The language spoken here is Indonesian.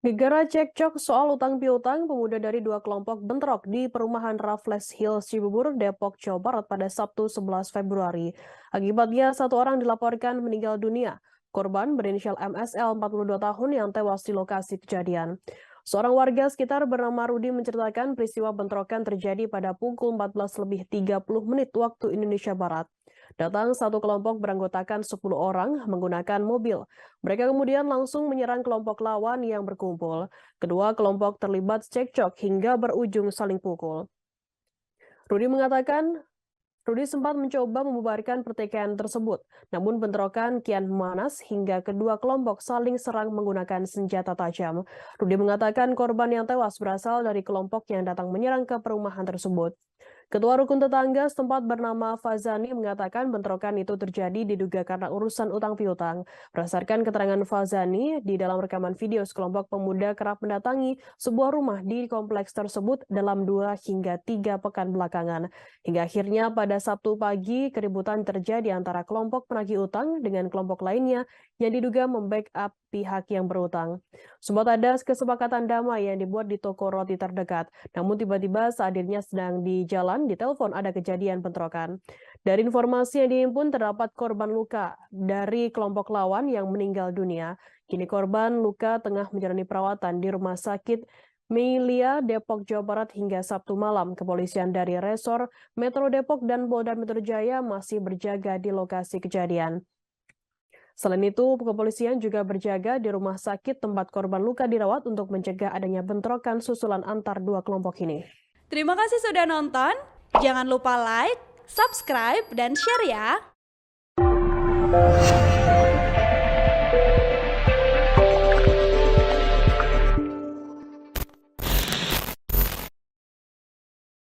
Gegara cekcok soal utang piutang, pemuda dari dua kelompok bentrok di perumahan Raffles Hills, Cibubur, Depok, Jawa Barat pada Sabtu 11 Februari. Akibatnya, satu orang dilaporkan meninggal dunia. Korban berinisial MSL 42 tahun yang tewas di lokasi kejadian. Seorang warga sekitar bernama Rudi menceritakan peristiwa bentrokan terjadi pada pukul 14.30 waktu Indonesia Barat. Datang satu kelompok beranggotakan 10 orang menggunakan mobil. Mereka kemudian langsung menyerang kelompok lawan yang berkumpul. Kedua kelompok terlibat cekcok hingga berujung saling pukul. Rudi mengatakan, Rudi sempat mencoba membubarkan pertikaian tersebut, namun bentrokan kian memanas hingga kedua kelompok saling serang menggunakan senjata tajam. Rudi mengatakan korban yang tewas berasal dari kelompok yang datang menyerang ke perumahan tersebut. Ketua Rukun Tetangga setempat bernama Fazani mengatakan bentrokan itu terjadi diduga karena urusan utang piutang. Berdasarkan keterangan Fazani, di dalam rekaman video sekelompok pemuda kerap mendatangi sebuah rumah di kompleks tersebut dalam 2 hingga 3 pekan belakangan. Hingga akhirnya pada Sabtu pagi, keributan terjadi antara kelompok penagih utang dengan kelompok lainnya yang diduga membackup pihak yang berutang. Sempat ada kesepakatan damai yang dibuat di toko roti terdekat. Namun tiba-tiba saat dirinya sedang di jalan, di telepon ada kejadian bentrokan. Dari informasi yang dihimpun terdapat korban luka dari kelompok lawan yang meninggal dunia. Kini korban luka tengah menjalani perawatan di Rumah Sakit Meilia, Depok, Jawa Barat hingga Sabtu malam. Kepolisian dari Resor Metro Depok dan Polda Metro Jaya masih berjaga di lokasi kejadian. Selain itu, kepolisian juga berjaga di rumah sakit tempat korban luka dirawat untuk mencegah adanya bentrokan susulan antar dua kelompok ini. Terima kasih sudah nonton. Jangan lupa like, subscribe, dan share ya.